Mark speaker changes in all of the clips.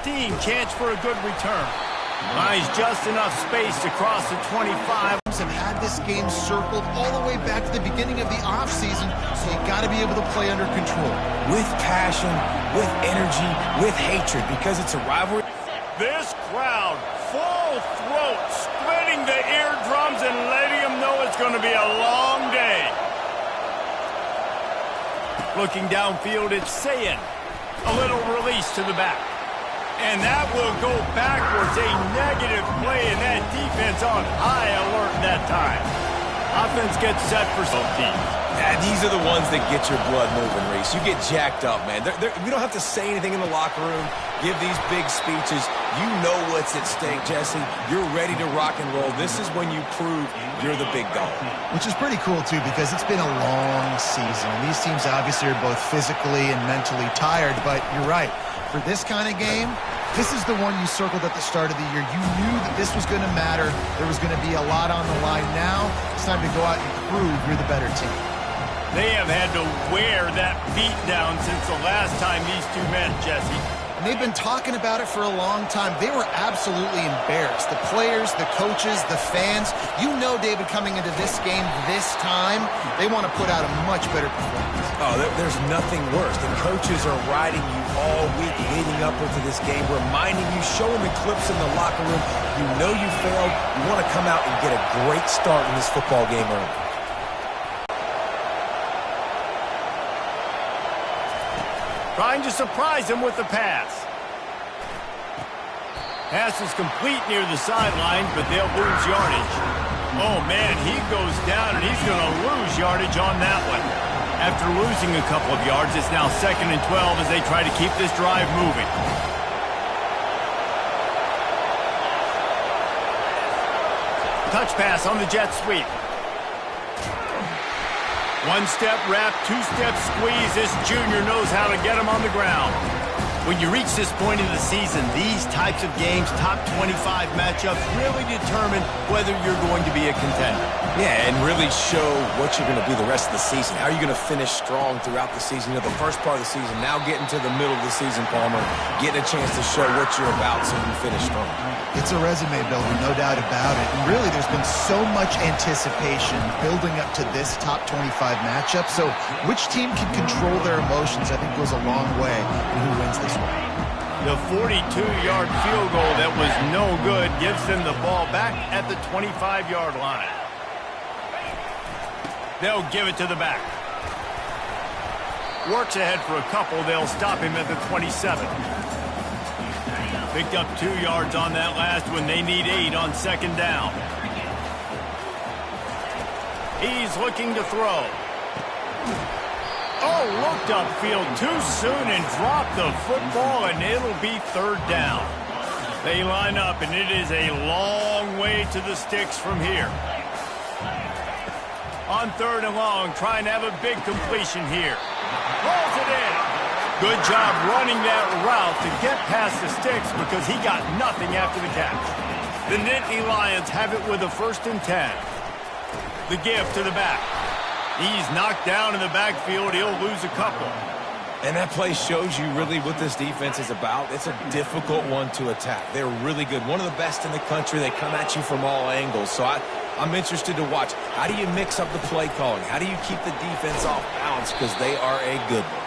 Speaker 1: 15, chance for a good return. Finds just enough space to cross the 25.
Speaker 2: Have had this game circled all the way back to the beginning of the offseason, so you got to be able to play under control.
Speaker 3: With passion, with energy, with hatred, because it's a rivalry.
Speaker 1: This crowd, full throat, splitting the eardrums and letting them know it's going to be a long day. Looking downfield, it's Sayin. A little release to the back. And that will go backwards. A negative play, and that defense on high alert that time. Offense gets set for some teams.
Speaker 3: These are the ones that get your blood moving, Reese. You get jacked up, man. We don't have to say anything in the locker room, give these big speeches. You know what's at stake, Jesse. You're ready to rock and roll. This is when you prove you're the big dog.
Speaker 2: Which is pretty cool, too, because it's been a long season. And these teams obviously are both physically and mentally tired, but you're right. For this kind of game, this is the one you circled at the start of the year. You knew that this was going to matter. There was going to be a lot on the line. Now it's time to go out and prove you're the better team.
Speaker 1: They have had to wear that beat down since the last time these two met, Jesse.
Speaker 2: And they've been talking about it for a long time. They were absolutely embarrassed. The players, the coaches, the fans. You know, David, coming into this game this time, they want to put out a much better performance.
Speaker 3: Oh, there's nothing worse. The coaches are riding you all week leading up into this game, reminding you, showing the clips in the locker room. You know you failed. You want to come out and get a great start in this football game early.
Speaker 1: Trying to surprise him with the pass. Pass is complete near the sidelines, but they'll lose yardage. Oh, man, he goes down, and he's going to lose yardage on that one. After losing a couple of yards, it's now 2nd and 12 as they try to keep this drive moving. Touch pass on the jet sweep. One-step wrap, two-step squeeze. This junior knows how to get him on the ground. When you reach this point in the season, these types of games, top 25 matchups, really determine whether you're going to be a contender.
Speaker 3: Yeah, and really show what you're going to be the rest of the season. How are you going to finish strong throughout the season? You know, the first part of the season, now getting to the middle of the season, Palmer, getting a chance to show what you're about so you finish strong.
Speaker 2: It's a resume builder, no doubt about it. And really, there's been so much anticipation building up to this top 25 matchup. So which team can control their emotions, I think, goes a long way in who wins this one.
Speaker 1: The 42-yard field goal that was no good gives them the ball back at the 25-yard line. They'll give it to the back. Works ahead for a couple. They'll stop him at the 27. Picked up 2 yards on that last one. They need 8 on 2nd down. He's looking to throw. Oh, looked upfield too soon and dropped the football, and it'll be 3rd down. They line up, and it is a long way to the sticks from here. On 3rd and long, trying to have a big completion here. Rolls it in. Good job running that route to get past the sticks because he got nothing after the catch. The Nittany Lions have it with a 1st and 10. The give to the back. He's knocked down in the backfield. He'll lose a couple.
Speaker 3: And that play shows you really what this defense is about. It's a difficult one to attack. They're really good. One of the best in the country. They come at you from all angles. So I'm interested to watch. How do you mix up the play calling? How do you keep the defense off balance? Because they are a good one.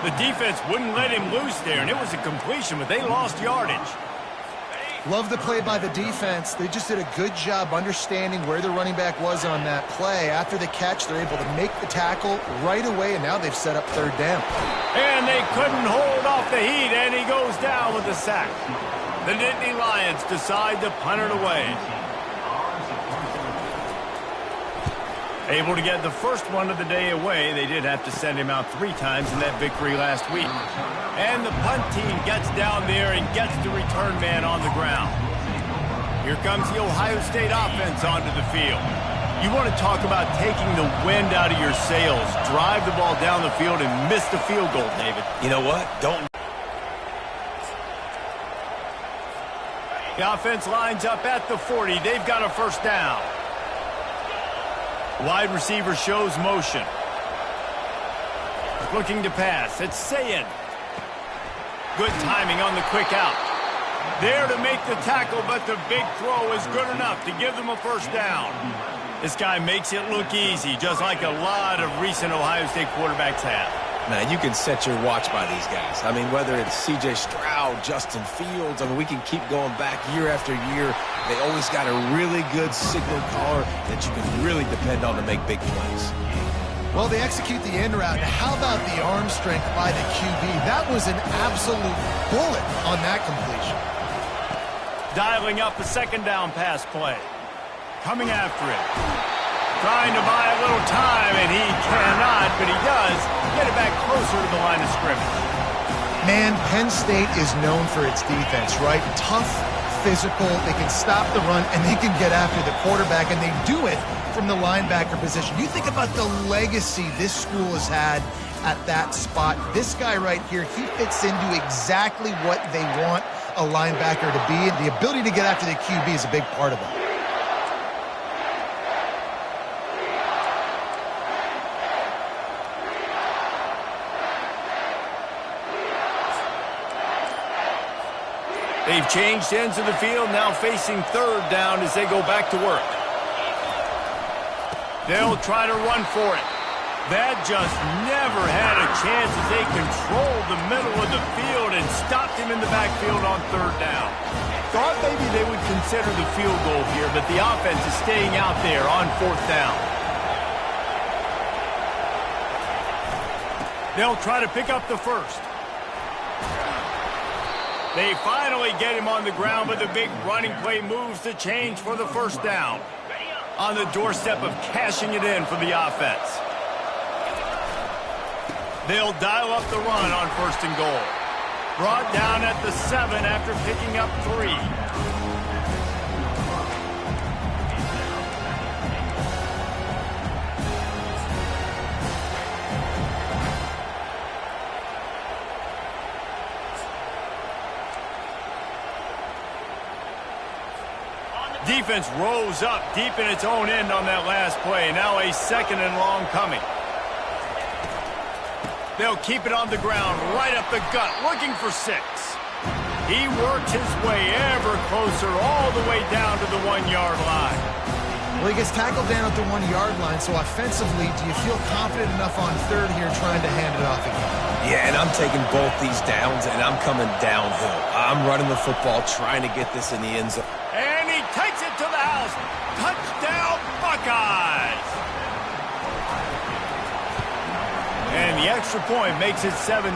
Speaker 1: The defense wouldn't let him loose there, and it was a completion, but they lost yardage.
Speaker 2: Love the play by the defense. They just did a good job understanding where the running back was on that play. After the catch, they're able to make the tackle right away, and now they've set up 3rd down.
Speaker 1: And they couldn't hold off the heat, and he goes down with a sack. The Nittany Lions decide to punt it away. Able to get the first one of the day away. They did have to send him out 3 times in that victory last week. And the punt team gets down there and gets the return man on the ground. Here comes the Ohio State offense onto the field. You want to talk about taking the wind out of your sails. Drive the ball down the field and miss the field goal, David.
Speaker 3: You know what? Don't.
Speaker 1: The offense lines up at the 40. They've got a 1st down. Wide receiver shows motion. Looking to pass. It's Sayin. Good timing on the quick out. There to make the tackle, but the big throw is good enough to give them a first down. This guy makes it look easy, just like a lot of recent Ohio State quarterbacks have.
Speaker 3: Now, you can set your watch by these guys. I mean, whether it's C.J. Stroud, Justin Fields, I mean, we can keep going back year after year. They always got a really good signal caller that you can really depend on to make big plays.
Speaker 2: Well, they execute the end route. How about the arm strength by the QB? That was an absolute bullet on that completion.
Speaker 1: Dialing up a second down pass play. Coming after it. Trying to buy a little time, and he cannot, but he does get it back closer to the line of scrimmage.
Speaker 2: Man, Penn State is known for its defense, right? Tough, physical, they can stop the run, and they can get after the quarterback, and they do it from the linebacker position. You think about the legacy this school has had at that spot. This guy right here, he fits into exactly what they want a linebacker to be, and the ability to get after the QB is a big part of that.
Speaker 1: They've changed ends of the field, now facing third down as they go back to work. They'll try to run for it. That just never had a chance as they controlled the middle of the field and stopped him in the backfield on third down. Thought maybe they would consider the field goal here, but the offense is staying out there on fourth down. They'll try to pick up the first. They finally get him on the ground, but the big running play moves the chains for the first down. On the doorstep of cashing it in for the offense. They'll dial up the run on first and goal. Brought down at the 7 after picking up 3. Defense rose up deep in its own end on that last play. Now a second and long coming. They'll keep it on the ground, right up the gut, looking for 6. He worked his way ever closer all the way down to the 1-yard line.
Speaker 2: Well, he gets tackled down at the 1-yard line, so offensively, do you feel confident enough on third here trying to hand it off again?
Speaker 3: Yeah, and I'm taking both these downs, and I'm coming downhill. I'm running the football, trying to get this in the end zone.
Speaker 1: And he takes it to the house. Touchdown, Buckeyes! And the extra point makes it 7-0.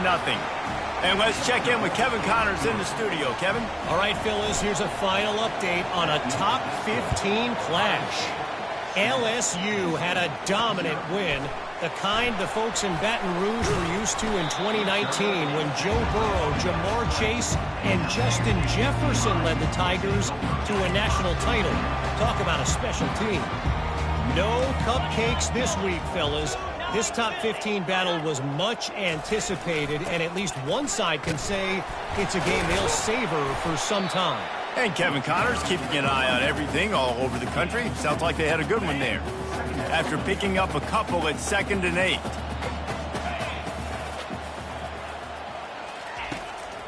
Speaker 1: And let's check in with Kevin Connors in the studio. Kevin?
Speaker 4: All right, Phyllis, here's a final update on a top 15 clash. LSU had a dominant win, the kind the folks in Baton Rouge were used to in 2019 when Joe Burrow, Jamar Chase, and Justin Jefferson led the Tigers to a national title. Talk about a special team. No cupcakes this week, fellas. This top 15 battle was much anticipated, and at least one side can say it's a game they'll savor for some time.
Speaker 1: And Kevin Connors keeping an eye on everything all over the country. Sounds like they had a good one there. After picking up a couple at 2nd and 8.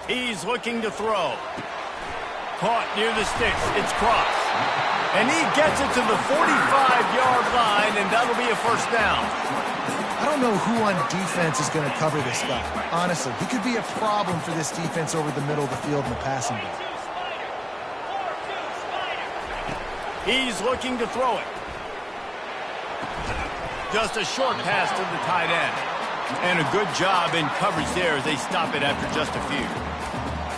Speaker 1: He's looking to throw. Caught near the sticks. It's Cross. And he gets it to the 45-yard line, and that'll be a first down.
Speaker 2: I don't know who on defense is going to cover this guy. Honestly, he could be a problem for this defense over the middle of the field in the passing game.
Speaker 1: He's looking to throw it. Just a short pass to the tight end. And a good job in coverage there as they stop it after just a few.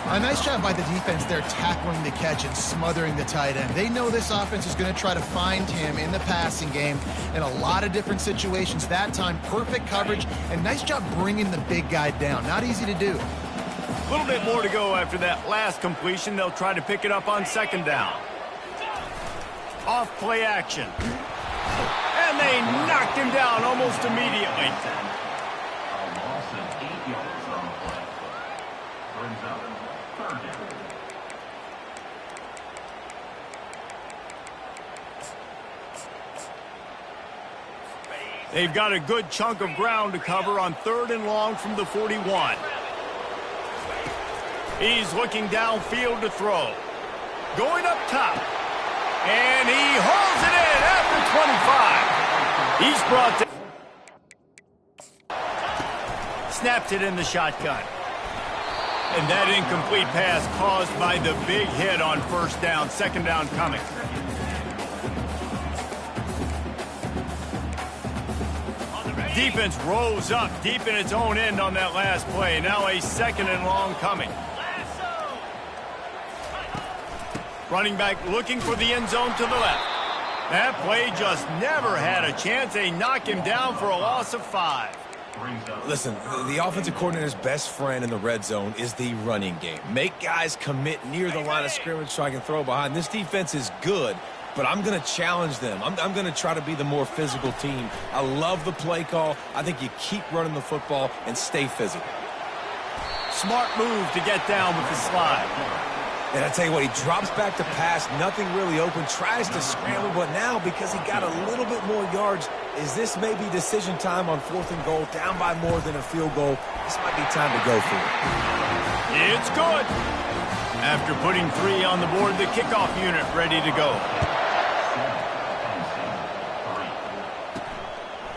Speaker 2: A nice job by the defense there tackling the catch and smothering the tight end. They know this offense is going to try to find him in the passing game in a lot of different situations. That time, perfect coverage, and nice job bringing the big guy down. Not easy to do.
Speaker 1: A little bit more to go after that last completion. They'll try to pick it up on 2nd down. Off play action. And they knocked him down almost immediately. They've got a good chunk of ground to cover on 3rd and long from the 41. He's looking downfield to throw. Going up top. And he hauls it in after 25. He's brought down. Snapped it in the shotgun. And that incomplete pass caused by the big hit on first down. Second down coming. Defense rose up deep in its own end on that last play. Now a second and long coming. Running back looking for the end zone to the left. That play just never had a chance. They knock him down for a loss of 5.
Speaker 3: Listen, the offensive coordinator's best friend in the red zone is the running game. Make guys commit near the line of scrimmage so I can throw behind. This defense is good, but I'm going to challenge them. I'm going to try to be the more physical team. I love the play call. I think you keep running the football and stay physical.
Speaker 1: Smart move to get down with the slide.
Speaker 3: And I tell you what, he drops back to pass, nothing really open, tries to scramble, but now because he got a little bit more yards, is this maybe decision time on 4th and goal, down by more than a field goal? This might be time to go for it.
Speaker 1: It's good. After putting 3 on the board, the kickoff unit ready to go.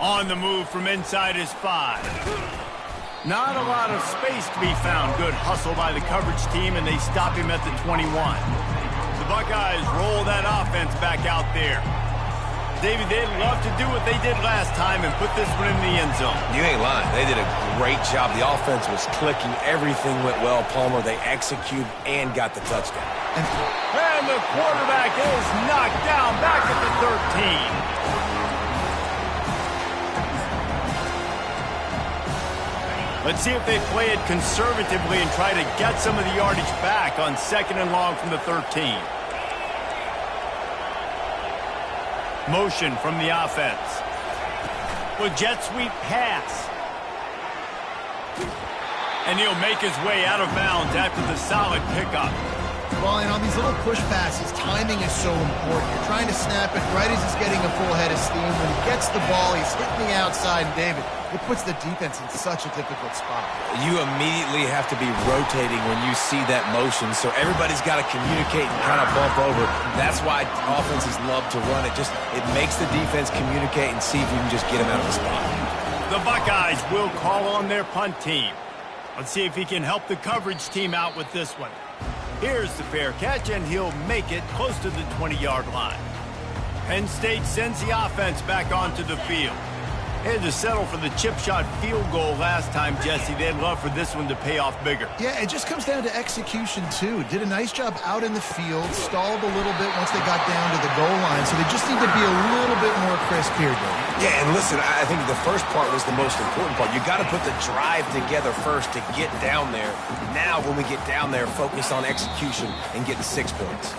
Speaker 1: On the move from inside his 5. Not a lot of space to be found. Good hustle by the coverage team, and they stop him at the 21. The Buckeyes roll that offense back out there. David, they'd love to do what they did last time and put this one in the end zone.
Speaker 3: You ain't lying. They did a great job. The offense was clicking. Everything went well. Palmer, they executed and got the touchdown.
Speaker 1: And the quarterback is knocked down back at the 13. Let's see if they play it conservatively and try to get some of the yardage back on 2nd and long from the 13. Motion from the offense. Well, jet sweep pass. And he'll make his way out of bounds after the solid pickup.
Speaker 2: Well, and on these little push passes, timing is so important. You're trying to snap it right as he's getting a full head of steam. When he gets the ball, he's hitting the outside, and David, it puts the defense in such a difficult spot.
Speaker 3: You immediately have to be rotating when you see that motion, so everybody's got to communicate and kind of bump over. That's why offenses love to run it. It makes the defense communicate and see if you can just get him out of the spot.
Speaker 1: The Buckeyes will call on their punt team. Let's see if he can help the coverage team out with this one. Here's the fair catch, and he'll make it close to the 20-yard line. Penn State sends the offense back onto the field. They had to settle for the chip shot field goal last time, Jesse. They'd love for this one to pay off bigger.
Speaker 2: Yeah, it just comes down to execution, too. Did a nice job out in the field, stalled a little bit once they got down to the goal line, so they just need to be a little bit more crisp here, Dave.
Speaker 3: Yeah, and listen, I think the first part was the most important part. You got to put the drive together first to get down there. Now, when we get down there, focus on execution and getting 6 points.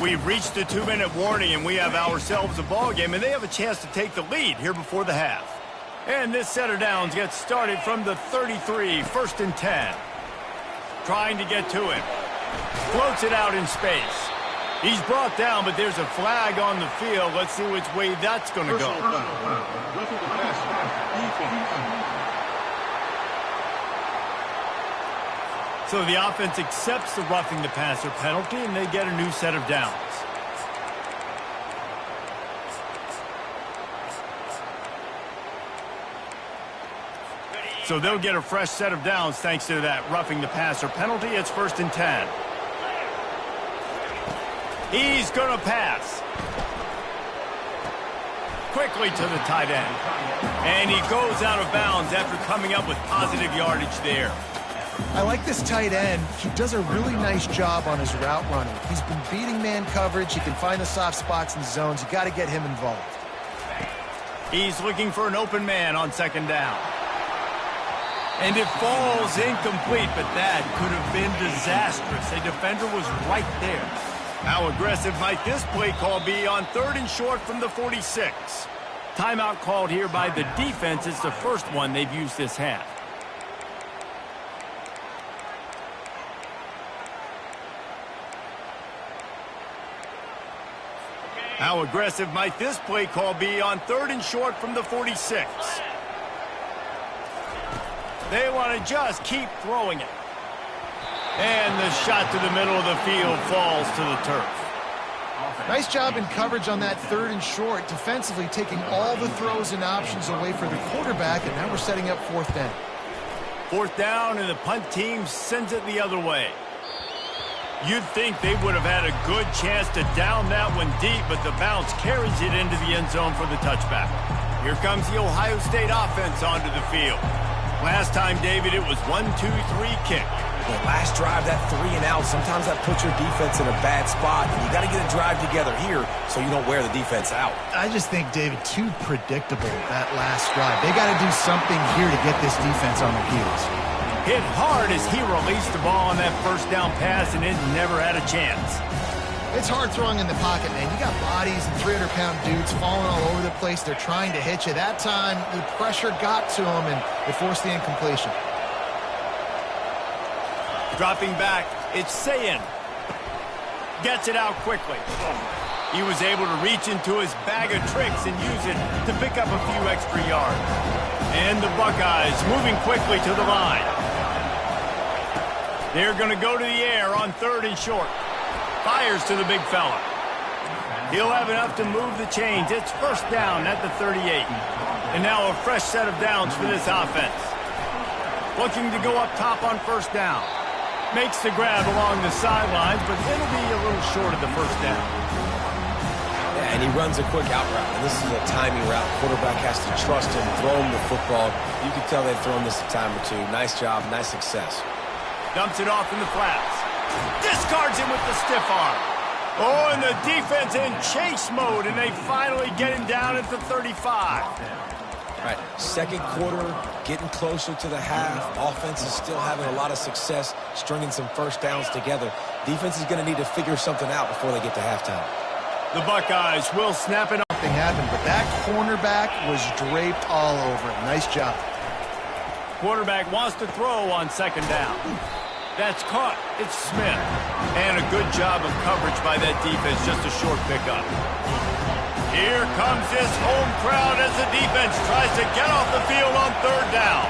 Speaker 1: We've reached the 2-minute warning, and we have ourselves a ball game, and they have a chance to take the lead here before the half. And this set of downs gets started from the 33, 1st and 10. Trying to get to him. Floats it out in space. He's brought down, but there's a flag on the field. Let's see which way that's going to go. So the offense accepts the roughing the passer penalty, and they get a new set of downs. So they'll get a fresh set of downs thanks to that roughing the passer penalty. It's 1st and 10. He's going to pass. Quickly to the tight end. And he goes out of bounds after coming up with positive yardage there.
Speaker 2: I like this tight end. He does a really nice job on his route running. He's been beating man coverage. He can find the soft spots and zones. You got to get him involved.
Speaker 1: He's looking for an open man on 2nd down. And it falls incomplete, but that could have been disastrous. A defender was right there. How aggressive might this play call be on 3rd and short from the 46? Timeout called here by the defense. It's the first one they've used this half. How aggressive might this play call be on 3rd and short from the 46? They want to just keep throwing it. And the shot to the middle of the field falls to the turf.
Speaker 2: Nice job in coverage on that 3rd and short, defensively taking all the throws and options away for the quarterback, and now we're setting up 4th down.
Speaker 1: 4th down, and the punt team sends it the other way. You'd think they would have had a good chance to down that one deep, but the bounce carries it into the end zone for the touchback. Here comes the Ohio State offense onto the field. Last time, David, it was 1-2-3 kick.
Speaker 3: The last drive, that 3 and out, sometimes that puts your defense in a bad spot. And you got to get a drive together here so you don't wear the defense out.
Speaker 2: I just think, David, too predictable, that last drive. They got to do something here to get this defense on their heels.
Speaker 1: Hit hard as he released the ball on that 1st down pass, and it never had a chance.
Speaker 2: It's hard throwing in the pocket, man. You got bodies and 300-pound dudes falling all over the place. They're trying to hit you. That time, the pressure got to them, and it forced the incompletion.
Speaker 1: Dropping back, it's Sayin. Gets it out quickly. He was able to reach into his bag of tricks and use it to pick up a few extra yards. And the Buckeyes moving quickly to the line. They're going to go to the air on 3rd and short. Fires to the big fella. He'll have enough to move the chains. It's 1st down at the 38. And now a fresh set of downs for this offense. Looking to go up top on 1st down. Makes the grab along the sidelines, but it'll be a little short of the 1st down.
Speaker 3: Yeah, and he runs a quick out route. And this is a timing route. Quarterback has to trust him, throw him the football. You can tell they've thrown this a time or two. Nice job, nice success.
Speaker 1: Dumps it off in the flats. Discards him with the stiff arm. Oh, and the defense in chase mode, and they finally get him down at the 35.
Speaker 3: All right, 2nd quarter, getting closer to the half. Offense is still having a lot of success stringing some 1st downs together. Defense is going to need to figure something out before they get to halftime.
Speaker 1: The Buckeyes will snap it up.
Speaker 2: Nothing happened, but that cornerback was draped all over him. Nice job.
Speaker 1: Quarterback wants to throw on 2nd down. That's caught. It's Smith. And a good job of coverage by that defense. Just a short pickup. Here comes this home crowd as the defense tries to get off the field on 3rd down.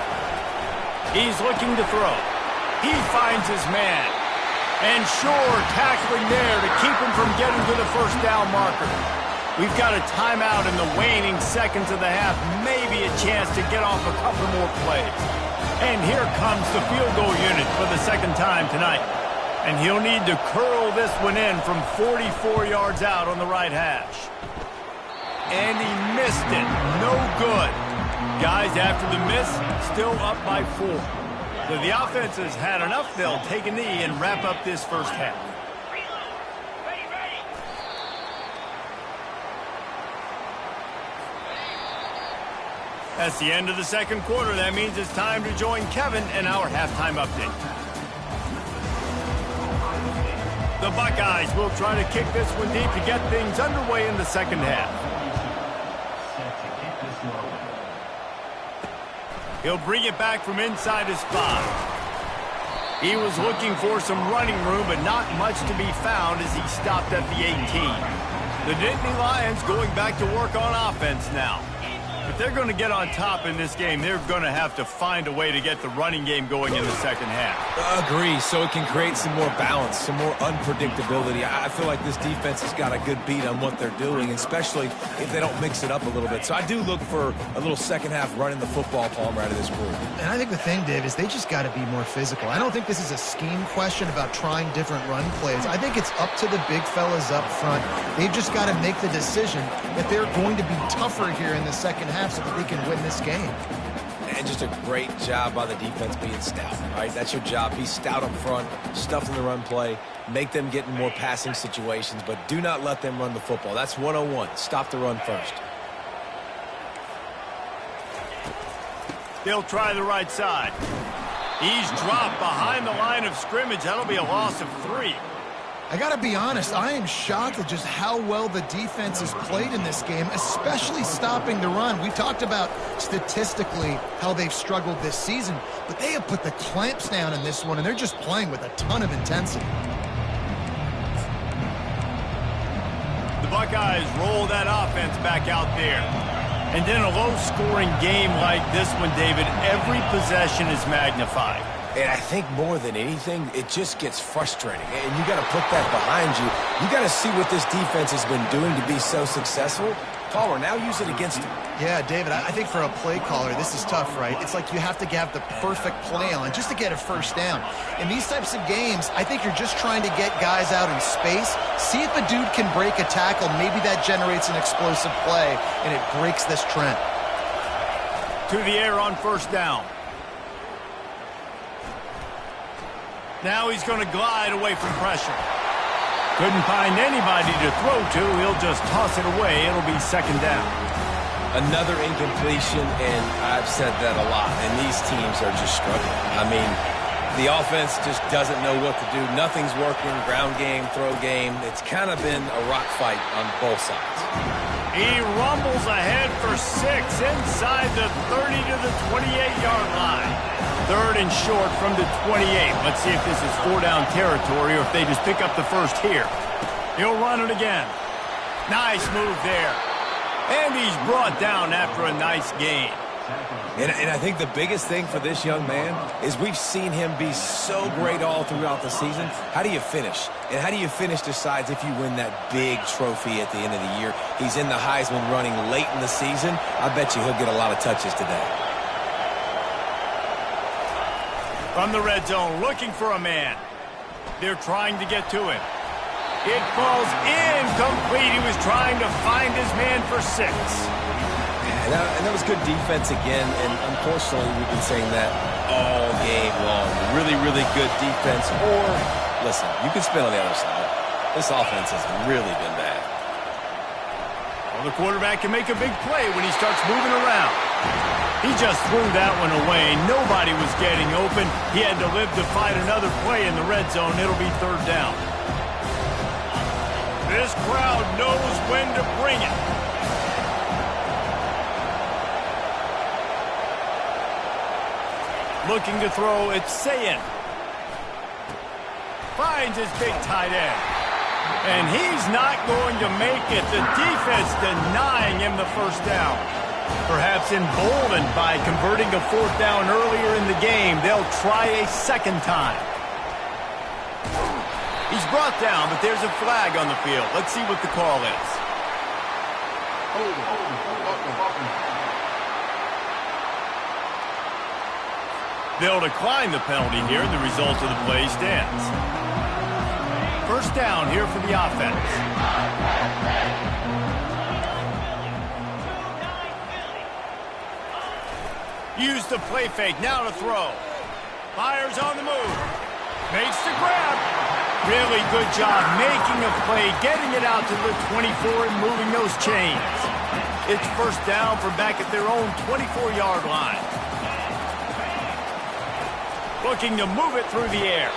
Speaker 1: He's looking to throw. He finds his man. And sure, tackling there to keep him from getting to the 1st down marker. We've got a timeout in the waning seconds of the half. Maybe a chance to get off a couple more plays. And here comes the field goal unit for the 2nd time tonight. And he'll need to curl this one in from 44 yards out on the right hash. And he missed it. No good. Guys, after the miss, still up by 4. So the offense has had enough. They'll take a knee and wrap up this 1st half. That's the end of the 2nd quarter. That means it's time to join Kevin in our halftime update. The Buckeyes will try to kick this one deep to get things underway in the 2nd half. He'll bring it back from inside his 5. He was looking for some running room, but not much to be found as he stopped at the 18. The Nittany Lions going back to work on offense now. If they're going to get on top in this game, they're going to have to find a way to get the running game going in the 2nd half.
Speaker 3: Agree, so it can create some more balance, some more unpredictability. I feel like this defense has got a good beat on what they're doing, especially if they don't mix it up a little bit. So I do look for a little 2nd half running the football, Palmer, out of this group.
Speaker 2: And I think the thing, Dave, is they just got to be more physical. I don't think this is a scheme question about trying different run plays. I think it's up to the big fellas up front. They've just got to make the decision that they're going to be tougher here in the 2nd half so that they can win this game.
Speaker 3: And just a great job by the defense being stout, right? That's your job. Be stout up front, stuff in the run play, make them get in more passing situations, but do not let them run the football. That's 101. Stop the run first.
Speaker 1: They'll try the right side. He's dropped behind the line of scrimmage. That'll be a loss of 3.
Speaker 2: I got to be honest, I am shocked at just how well the defense has played in this game, especially stopping the run. We talked about statistically how they've struggled this season, but they have put the clamps down in this one, and they're just playing with a ton of intensity.
Speaker 1: The Buckeyes roll that offense back out there. And in a low-scoring game like this one, David, every possession is magnified.
Speaker 3: And I think more than anything, it just gets frustrating. And you got to put that behind you. You got to see what this defense has been doing to be so successful. Caller, now use it against him.
Speaker 2: Yeah, David, I think for a play caller, this is tough, right? It's like you have to have the perfect play on just to get a first down. In these types of games, I think you're just trying to get guys out in space, see if a dude can break a tackle. Maybe that generates an explosive play, and it breaks this trend.
Speaker 1: To the air on first down. Now he's going to glide away from pressure. Couldn't find anybody to throw to. He'll just toss it away. It'll be second down.
Speaker 3: Another incompletion, and I've said that a lot, and these teams are just struggling. I mean, the offense just doesn't know what to do. Nothing's working. Ground game, throw game. It's kind of been a rock fight on both sides.
Speaker 1: He rumbles ahead for 6 inside the 30 to the 28-yard line. Third and short from the 28. Let's see if this is 4-down territory or if they just pick up the first here. He'll run it again. Nice move there. And he's brought down after a nice gain.
Speaker 3: And I think the biggest thing for this young man is we've seen him be so great all throughout the season. How do you finish? And how do you finish decides if you win that big trophy at the end of the year. He's in the Heisman running late in the season. I bet you he'll get a lot of touches today.
Speaker 1: From the red zone, looking for a man. They're trying to get to him. It falls incomplete. He was trying to find his man for 6.
Speaker 3: And that was good defense again, and unfortunately we've been saying that all game long. Really, really good defense. Or, listen, you can spin on the other side. This offense has really been bad.
Speaker 1: Well, the quarterback can make a big play when he starts moving around. He just threw that one away. Nobody was getting open. He had to live to fight another play in the red zone. It'll be third down. This crowd knows when to bring it. Looking to throw, it's Sayin. Finds his big tight end. And he's not going to make it. The defense denying him the first down. Perhaps emboldened by converting a 4th down earlier in the game, they'll try a second time. He's brought down, but there's a flag on the field. Let's see what the call is. They'll decline the penalty here, and the result of the play stands. First down here for the offense. Use the play fake, now to throw. Fires on the move. Makes the grab. Really good job making a play, getting it out to the 24 and moving those chains. It's first down from back at their own 24-yard line. Looking to move it through the air.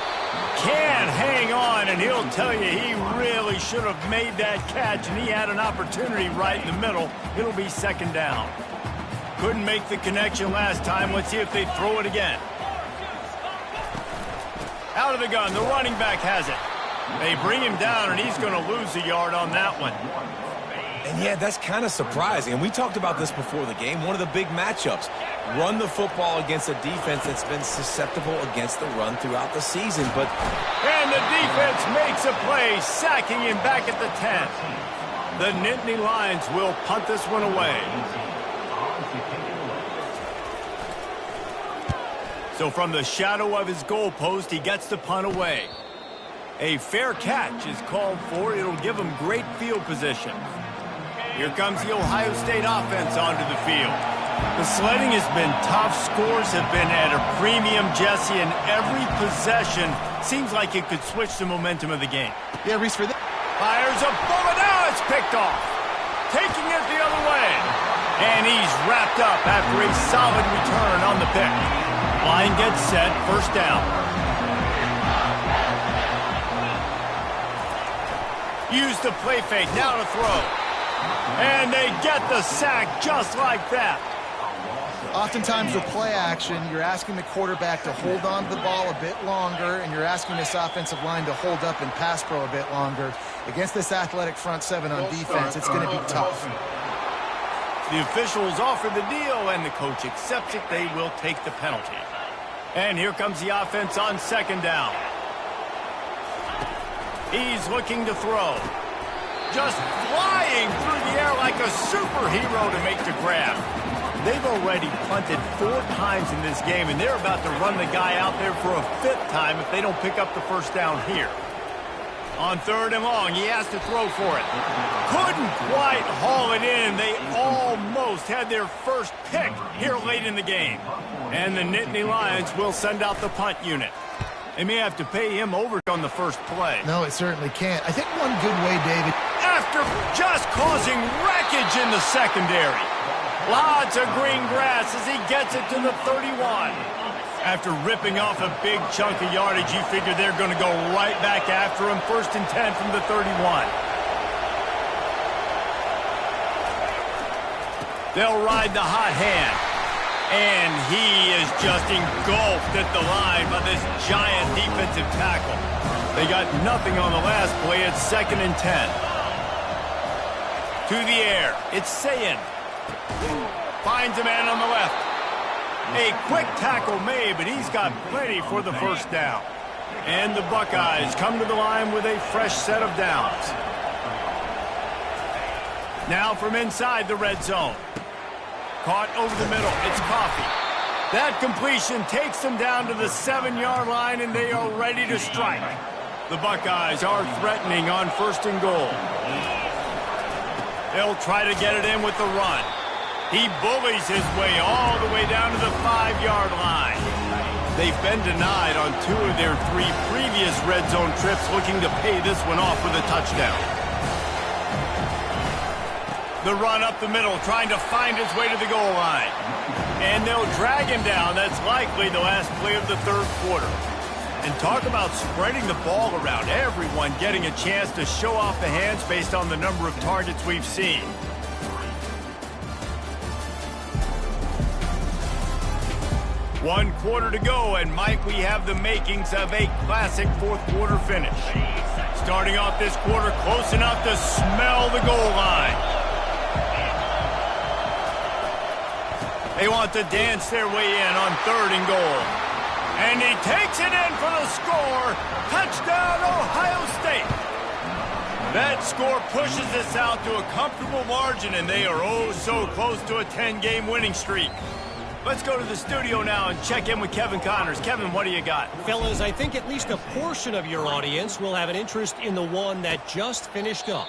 Speaker 1: Can't hang on, and he'll tell you he really should have made that catch, and he had an opportunity right in the middle. It'll be second down. Couldn't make the connection last time. Let's see if they throw it again. Out of the gun, the running back has it. They bring him down, and he's going to lose a yard on that one.
Speaker 3: And yeah, that's kind of surprising. And we talked about this before the game. One of the big matchups. Run the football against a defense that's been susceptible against the run throughout the season.
Speaker 1: And the defense makes a play, sacking him back at the 10. The Nittany Lions will punt this one away. So from the shadow of his goalpost, he gets the punt away. A fair catch is called for. It'll give him great field position. Here comes the Ohio State offense onto the field. The sledding has been tough. Scores have been at a premium, Jesse, and every possession seems like it could switch the momentum of the game.
Speaker 2: Yeah, Reese, for this.
Speaker 1: Fires a bullet. Now it's picked off. Taking it the other way. And he's wrapped up after a solid return on the pick. Line gets set. First down. Use the play fake. Now to throw. And they get the sack just like that.
Speaker 2: Oftentimes with play action, you're asking the quarterback to hold on to the ball a bit longer, and you're asking this offensive line to hold up and pass pro a bit longer. Against this athletic front seven on defense, it's going to be tough.
Speaker 1: The officials offer the deal, and the coach accepts it. They will take the penalty. And here comes the offense on second down. He's looking to throw. Just flying through the air like a superhero to make the grab. They've already punted 4 times in this game, and they're about to run the guy out there for a 5th time if they don't pick up the first down here. On 3rd and long, he has to throw for it. Couldn't quite haul it in. They almost had their first pick here late in the game. And the Nittany Lions will send out the punt unit. They may have to pay him over on the first play.
Speaker 2: No, it certainly can't. I think one good way, David.
Speaker 1: After just causing wreckage in the secondary. Lots of green grass as he gets it to the 31. After ripping off a big chunk of yardage, you figure they're going to go right back after him. 1st and 10 from the 31. They'll ride the hot hand. And he is just engulfed at the line by this giant defensive tackle. They got nothing on the last play. It's 2nd and 10. To the air. It's Sayin. Finds a man on the left. A quick tackle made, but he's got plenty for the first down. And the Buckeyes come to the line with a fresh set of downs. Now from inside the red zone. Caught over the middle. It's Coffee. That completion takes them down to the 7-yard line, and they are ready to strike. The Buckeyes are threatening on 1st and goal. They'll try to get it in with the run. He bullies his way all the way down to the 5-yard line. They've been denied on 2 of their 3 previous red zone trips, looking to pay this one off with a touchdown. The run up the middle, trying to find his way to the goal line. And they'll drag him down. That's likely the last play of the 3rd quarter. And talk about spreading the ball around. Everyone getting a chance to show off the hands based on the number of targets we've seen. One quarter to go, and might we have the makings of a classic 4th quarter finish. Starting off this quarter close enough to smell the goal line. They want to dance their way in on 3rd and goal. And he takes it in for the score. Touchdown, Ohio State. That score pushes us out to a comfortable margin, and they are oh so close to a 10-game winning streak. Let's go to the studio now and check in with Kevin Connors. Kevin, what do you got?
Speaker 4: Fellas, I think at least a portion of your audience will have an interest in the one that just finished up.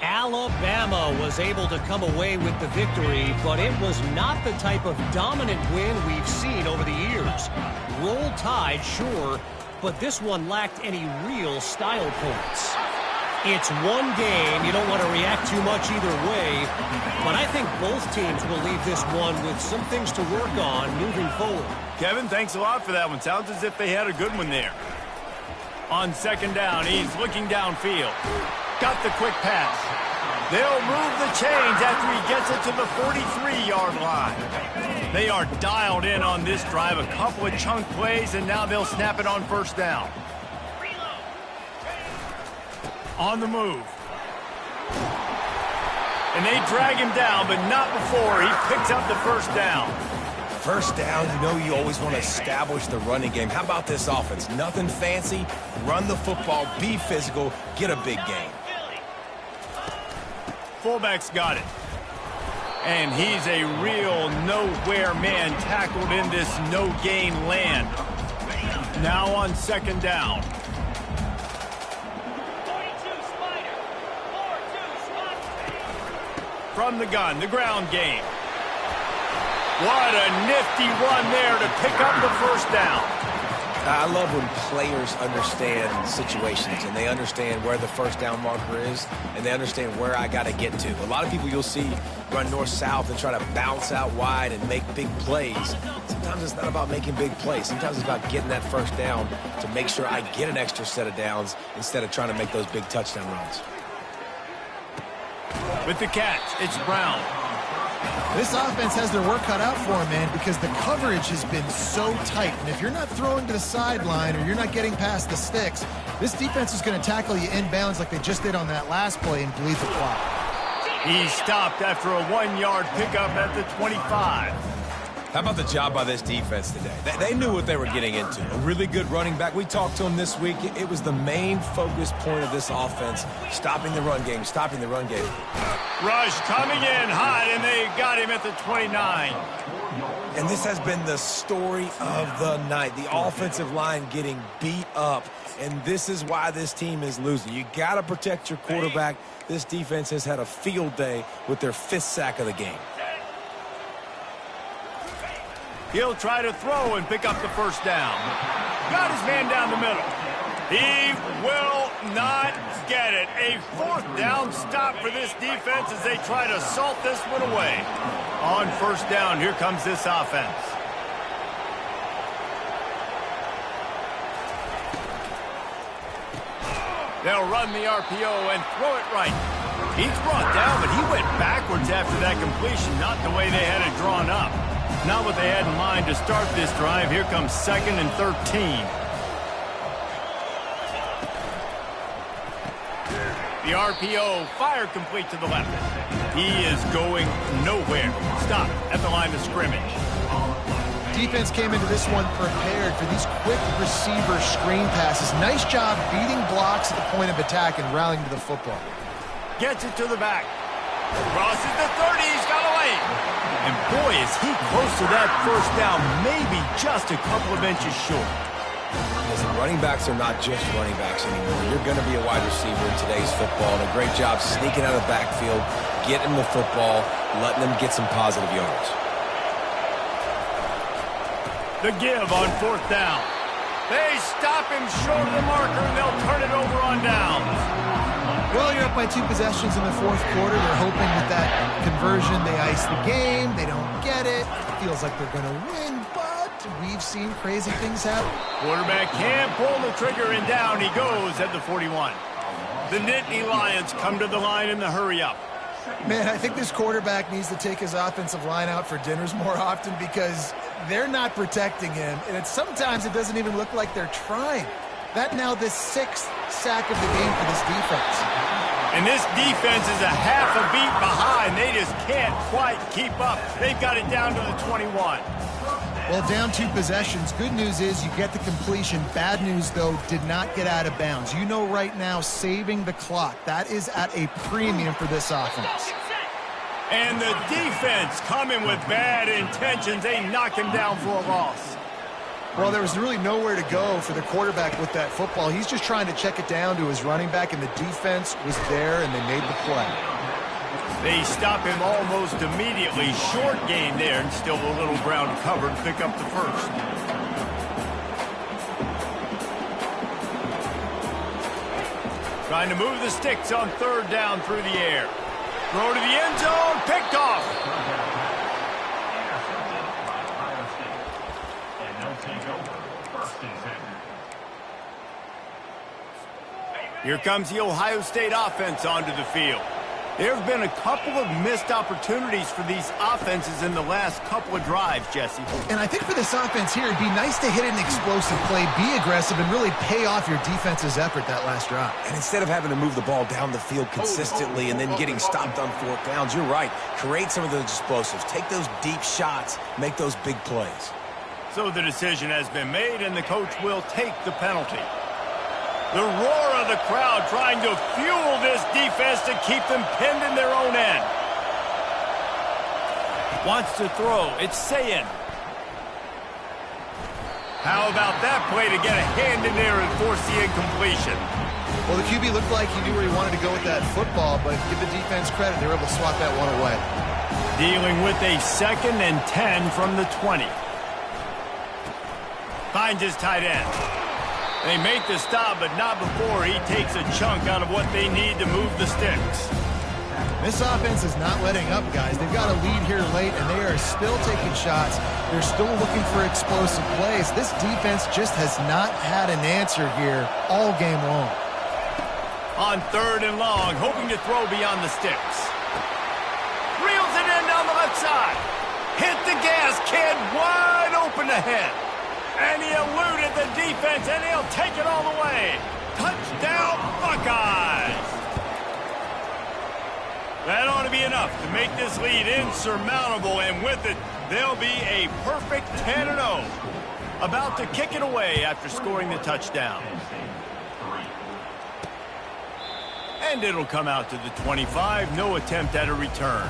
Speaker 4: Alabama was able to come away with the victory, but it was not the type of dominant win we've seen over the years. Roll Tide, sure, but this one lacked any real style points. It's one game. You don't want to react too much either way, but I think both teams will leave this one with some things to work on moving forward.
Speaker 1: Kevin, thanks a lot for that one. Sounds as if they had a good one there. On 2nd down, he's looking downfield. Got the quick pass. They'll move the chains after he gets it to the 43-yard line. They are dialed in on this drive. A couple of chunk plays, and now they'll snap it on 1st down. On the move. And they drag him down, but not before he picks up the 1st down.
Speaker 3: First down, you know you always want to establish the running game. How about this offense? Nothing fancy. Run the football, be physical, get a big gain.
Speaker 1: Fullback's got it. And he's a real nowhere man tackled in this no-gain land. Now on 2nd down. From the gun, the ground game. What a nifty run there to pick up the 1st down.
Speaker 3: I love when players understand situations and they understand where the 1st down marker is and they understand where I got to get to. A lot of people you'll see run north-south and try to bounce out wide and make big plays. Sometimes it's not about making big plays. Sometimes it's about getting that 1st down to make sure I get an extra set of downs instead of trying to make those big touchdown runs.
Speaker 1: With the catch, it's Brown.
Speaker 2: This offense has their work cut out for them, man, because the coverage has been so tight. And if you're not throwing to the sideline or you're not getting past the sticks, this defense is going to tackle you inbounds like they just did on that last play and bleed the clock.
Speaker 1: He's stopped after a 1-yard pickup at the 25.
Speaker 3: How about the job by this defense today? They knew what they were getting into. A really good running back. We talked to him this week. It was the main focus point of this offense, stopping the run game, stopping the run game.
Speaker 1: Rush coming in hot, and they got him at the 29.
Speaker 3: And this has been the story of the night. The offensive line getting beat up, and this is why this team is losing. You got to protect your quarterback. This defense has had a field day with their 5th sack of the game.
Speaker 1: He'll try to throw and pick up the first down. Got his man down the middle. He will not get it. A 4th down stop for this defense as they try to salt this one away. On first down, here comes this offense. They'll run the RPO and throw it right. He's brought down, but he went backwards after that completion, not the way they had it drawn up. Not what they had in mind to start this drive. Here comes 2nd and 13. The RPO, fire complete to the left. He is going nowhere. Stop at the line of scrimmage.
Speaker 2: Defense came into this one prepared for these quick receiver screen passes. Nice job beating blocks at the point of attack and rallying to the football.
Speaker 1: Gets it to the back. Crosses the 30. He's got away. And boy, is he close to that first down. Maybe just a couple of inches short.
Speaker 3: Listen, running backs are not just running backs anymore. You're going to be a wide receiver in today's football, and a great job sneaking out of the backfield, getting the football, letting them get some positive yards.
Speaker 1: The give on 4th down. They stop him short of the marker, and they'll turn it over on downs.
Speaker 2: Well, you're up by 2 possessions in the 4th quarter. They're hoping with that conversion they ice the game. They don't get it. Feels like they're going to win, but we've seen crazy things happen.
Speaker 1: Quarterback can't pull the trigger, and down he goes at the 41. The Nittany Lions come to the line in the hurry-up.
Speaker 2: Man, I think this quarterback needs to take his offensive line out for dinners more often because they're not protecting him, and sometimes it doesn't even look like they're trying. That now the 6th sack of the game for this defense.
Speaker 1: And this defense is a half a beat behind. They just can't quite keep up. They've got it down to the 21.
Speaker 2: Well, down 2 possessions. Good news is you get the completion. Bad news, though, did not get out of bounds. You know right now, saving the clock. That is at a premium for this offense.
Speaker 1: And the defense coming with bad intentions. They knock him down for a loss.
Speaker 2: Well, there was really nowhere to go for the quarterback with that football. He's just trying to check it down to his running back, and the defense was there, and they made the play.
Speaker 1: They stop him almost immediately. Short gain there, and still a little ground covered. Pick up the first. Trying to move the sticks on 3rd down through the air. Throw to the end zone. Picked off. Here comes the Ohio State offense onto the field. There have been a couple of missed opportunities for these offenses in the last couple of drives, Jesse.
Speaker 2: And I think for this offense here, it'd be nice to hit an explosive play, be aggressive, and really pay off your defense's effort that last drive.
Speaker 3: And instead of having to move the ball down the field consistently and then getting stopped on 4th downs, you're right. Create some of those explosives. Take those deep shots. Make those big plays.
Speaker 1: So the decision has been made, and the coach will take the penalty. The roar of the crowd trying to fuel this defense to keep them pinned in their own end. Wants to throw. It's Sayin. How about that play to get a hand in there and force the incompletion?
Speaker 2: Well, the QB looked like he knew where he wanted to go with that football, but give the defense credit. They were able to swat that one away.
Speaker 1: Dealing with a 2nd and 10 from the 20. Finds his tight end. They make the stop, but not before he takes a chunk out of what they need to move the sticks.
Speaker 2: This offense is not letting up, guys. They've got a lead here late, and they are still taking shots. They're still looking for explosive plays. This defense just has not had an answer here all game long.
Speaker 1: On 3rd and long, hoping to throw beyond the sticks. Reels it in down the left side. Hit the gas, kid, wide open ahead. And he eluded the defense, and he'll take it all the way. Touchdown, Buckeyes! That ought to be enough to make this lead insurmountable, and with it, They'll be a perfect 10-0. About to kick it away after scoring the touchdown. And it'll come out to the 25. No attempt at a return.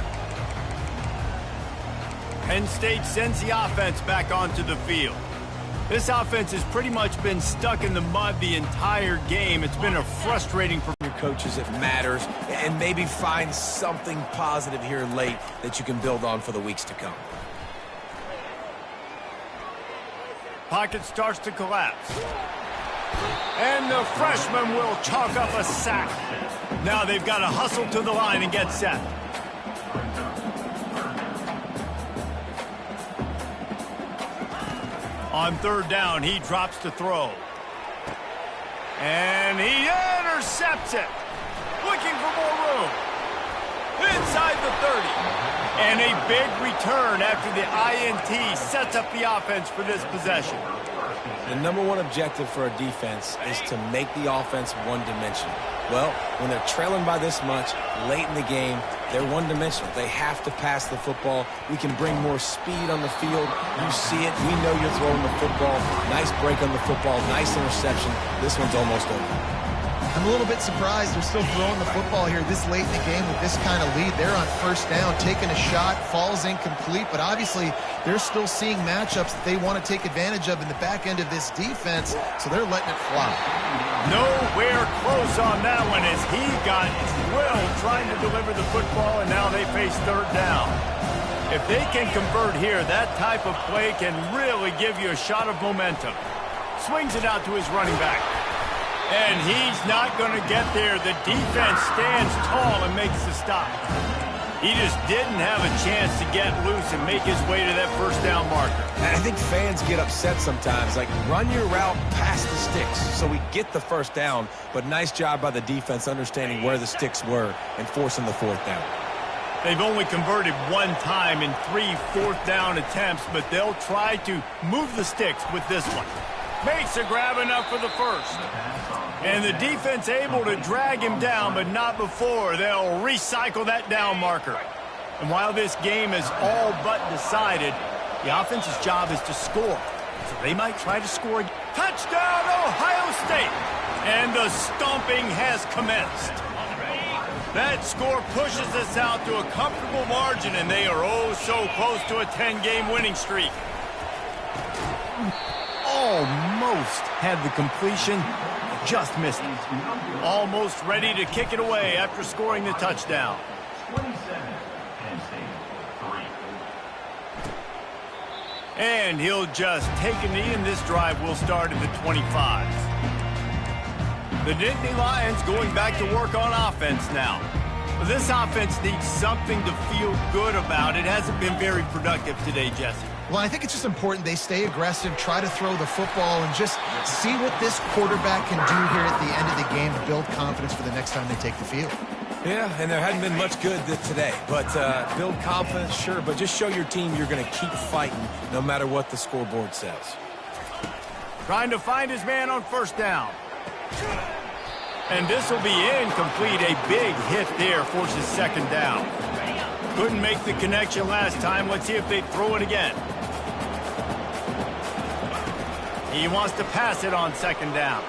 Speaker 1: Penn State sends the offense back onto the field. This offense has pretty much been stuck in the mud the entire game. It's been a frustrating performance.
Speaker 3: Your coaches, it matters, and maybe find something positive here late that you can build on for the weeks to come.
Speaker 1: Pocket starts to collapse. And the freshman will chalk up a sack. Now they've got to hustle to the line and get set. On third down, he drops to throw. And he intercepts it. Looking for more room. Inside the 30. And a big return after the INT sets up the offense for this possession.
Speaker 3: The number one objective for a defense is to make the offense one-dimensional. Well, when they're trailing by this much late in the game, they're one-dimensional. They have to pass the football. We can bring more speed on the field. You see it. We know you're throwing the football. Nice break on the football. Nice interception. This one's almost over.
Speaker 2: I'm a little bit surprised they're still throwing the football here this late in the game with this kind of lead. They're on first down, taking a shot, falls incomplete, but obviously they're still seeing matchups that they want to take advantage of in the back end of this defense, so they're letting it fly.
Speaker 1: Nowhere close on that one as he got drilled trying to deliver the football, and now they face third down. If they can convert here, that type of play can really give you a shot of momentum. Swings it out to his running back. And he's not going to get there. The defense stands tall and makes the stop. He just didn't have a chance to get loose and make his way to that first down marker.
Speaker 3: I think fans get upset sometimes. Like, run your route past the sticks so we get the first down. But nice job by the defense understanding where the sticks were and forcing the fourth down.
Speaker 1: They've only converted one time in 3 fourth-down attempts, but they'll try to move the sticks with this one. Makes a grab enough for the first. And the defense able to drag him down, but not before. They'll recycle that down marker. And while this game is all but decided, the offense's job is to score. So they might try to score. Touchdown, Ohio State! And the stomping has commenced. That score pushes us out to a comfortable margin, and they are oh so close to a 10-game winning streak. Almost had the completion, just missed it. Almost ready to kick it away after scoring the touchdown. And he'll just take a knee, and this drive will start at the 25. The Nittany Lions going back to work on offense now. This offense needs something to feel good about. It hasn't been very productive today, Jesse.
Speaker 2: Well, I think it's just important they stay aggressive, try to throw the football, and just see what this quarterback can do here at the end of the game to build confidence for the next time they take the field.
Speaker 3: Yeah, and there hadn't been much good today. But build confidence, sure, but just show your team you're going to keep fighting no matter what the scoreboard says.
Speaker 1: Trying to find his man on first down. And this will be incomplete. A big hit there forces second down. Couldn't make the connection last time. Let's see if they throw it again. He wants to pass it on second down.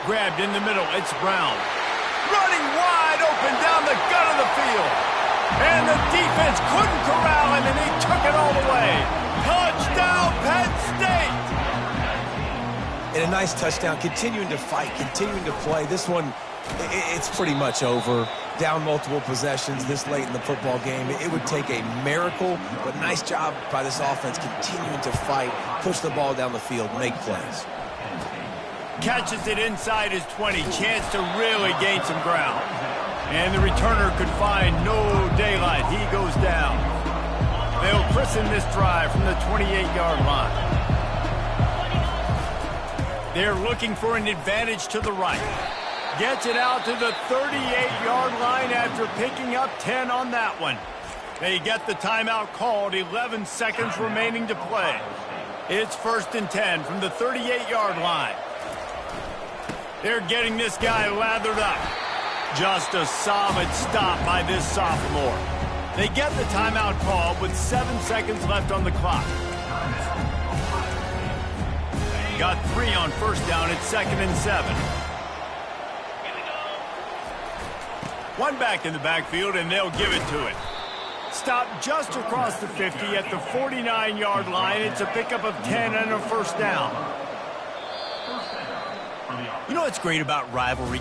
Speaker 1: Grabbed in the middle. It's Brown. Running wide open down the gut of the field. And the defense couldn't corral him, and he took it all the way. Touchdown, Penn State!
Speaker 3: And a nice touchdown, continuing to fight, continuing to play. This one, it's pretty much over. Down multiple possessions this late in the football game. It would take a miracle, but nice job by this offense continuing to fight, push the ball down the field, make plays.
Speaker 1: Catches it inside his 20. Chance to really gain some ground. And the returner could find no daylight. He goes down. They'll christen this drive from the 28-yard line. They're looking for an advantage to the right. Gets it out to the 38-yard line after picking up 10 on that one. They get the timeout called. 11 seconds remaining to play. It's 1st and 10 from the 38-yard line. They're getting this guy lathered up. Just a solid stop by this sophomore. They get the timeout call with 7 seconds left on the clock. Got 3 on first down at 2nd and 7. One back in the backfield, and they'll give it to it. Stop just across the 50 at the 49-yard line. It's a pickup of 10 and a first down. You know what's great about rivalry